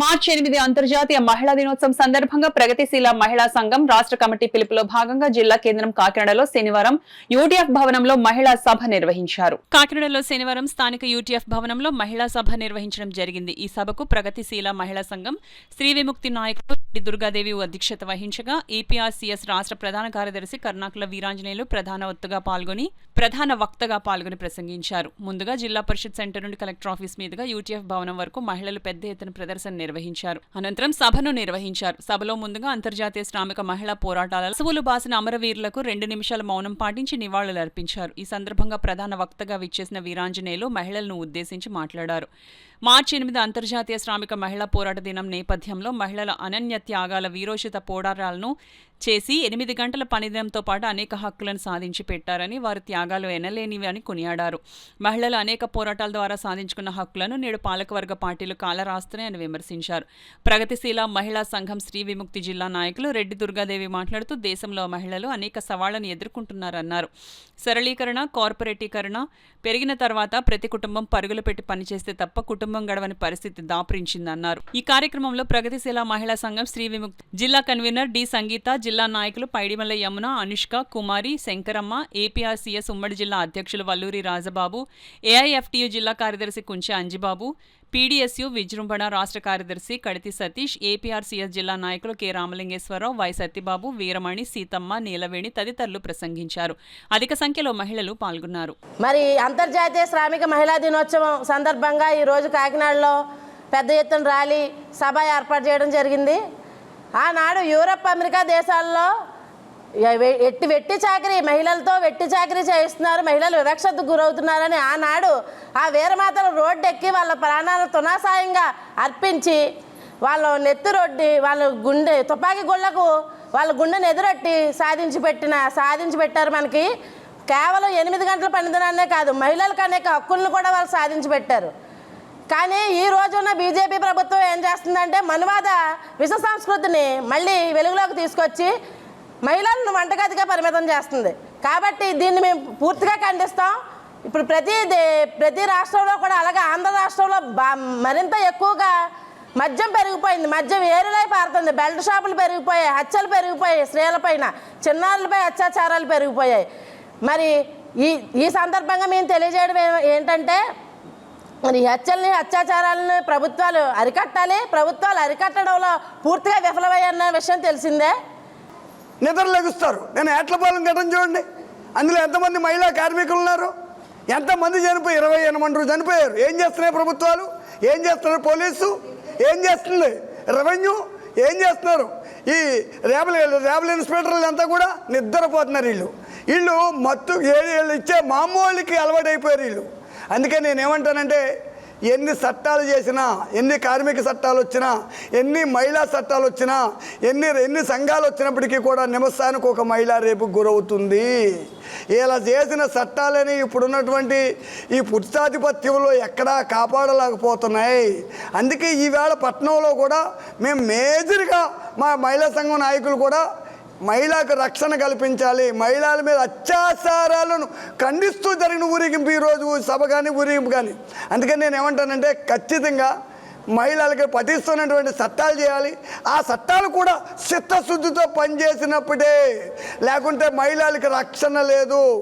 మార్చి 8 అంతర్జాతీయ మహిళా దినోత్సవం సందర్భంగా ప్రగతిశీల మహిళా సంఘం రాష్ట్ర కమిటీ పిలుపులో భాగంగా జిల్లా కేంద్రం కాకినాడలో శనివారం యూటీఎఫ్ భవనంలో మహిళా సభ నిర్వహించారు. కాకినాడలో శనివారం స్థానిక యూటీఎఫ్ భవనంలో మహిళా సభ నిర్వహించడం జరిగింది. ఈ సభకు ప్రగతిశీల మహిళా సంఘం శ్రీ విముక్తి నాయకులు దుర్గాదేవి అధ్యక్షత వహించగా ఏపీఆర్సీఎస్ రాష్ట్ర ప్రధాన కార్యదర్శి కర్ణాకుల వీరాంజనేయులు ప్రధాన వక్తగా పాల్గొని ప్రసంగించారు. ముందుగా జిల్లా పరిషత్ సెంటర్ నుండి కలెక్టర్ ఆఫీస్ మీదుగా యూటీఎఫ్ భవనం వరకు మహిళలు పెద్ద ఎత్తున ప్రదర్శన నిర్వహించారు. అనంతరం సభను నిర్వహించారు. సభలో ముందుగా అంతర్జాతీయ శ్రామిక మహిళా పోరాటాల అసువులు బాసిన అమరవీరులకు 2 నిమిషాల మౌనం పాటించి నివాళులర్పించారు. ఈ సందర్భంగా ప్రధాన వక్తగా విచ్చేసిన వీరాంజనేయులు మహిళలను ఉద్దేశించి మాట్లాడారు. మార్చి 8 అంతర్జాతీయ శ్రామిక మహిళా పోరాట దినం నేపథ్యంలో మహిళల అనన్య త్యాగాల వీరోచిత పోరాటాలను చేసి 8 గంటల పనిదినంతో పాటు అనేక హక్కులను సాధించి పెట్టారని, వారి త్యాగాలు ఎనలేనివి అని కొనియాడారు. మహిళలు అనేక పోరాటాల ద్వారా సాధించుకున్న హక్కులను నేడు పాలకవర్గ పార్టీలు కాలరాస్తున్నాయని విమర్శించారు. ప్రగతిశీల మహిళా సంఘం శ్రీ విముక్తి జిల్లా నాయకులు రెడ్డి దుర్గాదేవి మాట్లాడుతూ దేశంలో మహిళలు అనేక సవాళ్లను ఎదుర్కొంటున్నారన్నారు. సరళీకరణ, కార్పొరేటీకరణ పెరిగిన తర్వాత ప్రతి కుటుంబం పరుగులు పెట్టి పనిచేస్తే తప్ప కుటుంబం గడవని పరిస్థితి దాపురించిందన్నారు. ఈ కార్యక్రమంలో ప్రగతిశీల మహిళా సంఘం శ్రీ విముక్తి జిల్లా కన్వీనర్ డి సంగీత, జిల్లా నాయకులు పైడిమల్ల యమున, అనుష్క, కుమారి, శంకరమ్మ, ఏపీఆర్సీఎస్ ఉమ్మడి జిల్లా అధ్యక్షులు వల్లూరి రాజబాబు, ఏఐఎఫ్టీయు జిల్లా కార్యదర్శి కుంచె అంజిబాబు, పీడీఎస్యు విజృంభణ రాష్ట్ర కార్యదర్శి కడితి సతీష్, ఏపీఆర్సీఎస్ జిల్లా నాయకులు కె రామలింగేశ్వరరావు, వై సత్యబాబు, వీరమణి, సీతమ్మ, నీలవేణి తదితరులు ప్రసంగించారు. అధిక సంఖ్యలో మహిళలు పాల్గొన్నారు. మరి అంతర్జాతీయ శ్రామిక మహిళా దినోత్సవం సందర్భంగా ఈరోజు కాకినాడలో పెద్ద ఎత్తున ర్యాలీ సభ ఏర్పాటు చేయడం జరిగింది. ఆనాడు యూరప్, అమెరికా దేశాల్లో వెట్టి చాకరీ మహిళలతో వెట్టి చాకరీ చేయిస్తున్నారు, మహిళలు వివక్షతకు గురవుతున్నారని ఆనాడు ఆ వీరమాతలు రోడ్డెక్కి వాళ్ళ ప్రాణాలను తునాసాయంగా అర్పించి వాళ్ళ నెత్తురొడ్డి వాళ్ళ గుండె తుపాకీ గుళ్లకు వాళ్ళ గుండెను ఎదురొట్టి సాధించి పెట్టారు. మనకి కేవలం 8 గంటల పనిదినాన్నే కాదు, మహిళలకు అనేక హక్కులను కూడా వాళ్ళు సాధించి పెట్టారు. కానీ ఈ రోజున్న బీజేపీ ప్రభుత్వం ఏం చేస్తుందంటే మనువాద విష సంస్కృతిని మళ్ళీ వెలుగులోకి తీసుకొచ్చి మహిళలను వంటగదిగా పరిమితం చేస్తుంది. కాబట్టి దీన్ని మేము పూర్తిగా ఖండిస్తాం. ఇప్పుడు ప్రతి రాష్ట్రంలో కూడా అలాగే ఆంధ్ర రాష్ట్రంలో మరింత ఎక్కువగా మద్యం పెరిగిపోయింది, మద్యం ఏరులై పారుతుంది, బెల్ట్ షాపులు పెరిగిపోయాయి, హత్యలు పెరిగిపోయాయి, స్త్రీలపైన చిన్నారులపై అత్యాచారాలు పెరిగిపోయాయి. మరి ఈ సందర్భంగా మేము తెలియజేయడం ఏంటంటే మరి హత్యల్ని అత్యాచారాలను ప్రభుత్వాలు అరికట్టాలి. ప్రభుత్వాలు అరికట్టడంలో పూర్తిగా విఫలమయ్యన్న విషయం తెలిసిందే. నిద్రలేగుస్తారు. నేను ఏట్లపాలెం ఘటన చూడండి, అందులో ఎంతమంది మహిళా కార్మికులు ఉన్నారు, ఎంతమంది చనిపోయి 28 మంది చనిపోయారు. ఏం చేస్తున్నాయి ప్రభుత్వాలు, ఏం చేస్తున్నారు పోలీసు, ఏం చేస్తుంది రెవెన్యూ, ఏం చేస్తున్నారు ఈ రేబల్ ఇన్స్పెక్టర్లు అంతా కూడా నిద్రపోతున్నారు. వీళ్ళు మత్తు వీళ్ళు ఇచ్చే మామూలుకి అలవాటైపోయారు వీళ్ళు. అందుకే నేనేమంటానంటే ఎన్ని చట్టాలు చేసినా, ఎన్ని కార్మిక చట్టాలు వచ్చినా, ఎన్ని మహిళా చట్టాలు వచ్చినా, ఎన్ని సంఘాలు వచ్చినప్పటికీ కూడా నిమిషానికి ఒక మహిళ రేపు గురవుతుంది. ఇలా చేసిన చట్టాలని ఇప్పుడున్నటువంటి ఈ పురుషాధిపత్యంలో ఎక్కడా కాపాడలేకపోతున్నాయి. అందుకే ఈవేళ పట్టణంలో కూడా మేము మేజర్గా మా మహిళా సంఘం నాయకులు కూడా మహిళకు రక్షణ కల్పించాలి, మహిళల మీద అత్యాచారాలను ఖండిస్తూ జరిగిన ఊరేగింపు ఈరోజు సభ కానీ ఊరేగింపు కానీ. అందుకని నేను ఏమంటానంటే ఖచ్చితంగా మహిళలకి పఠిస్తున్నటువంటి చట్టాలు చేయాలి. ఆ చట్టాలు కూడా చిత్తశుద్ధితో పనిచేసినప్పుడే, లేకుంటే మహిళలకి రక్షణ లేదు.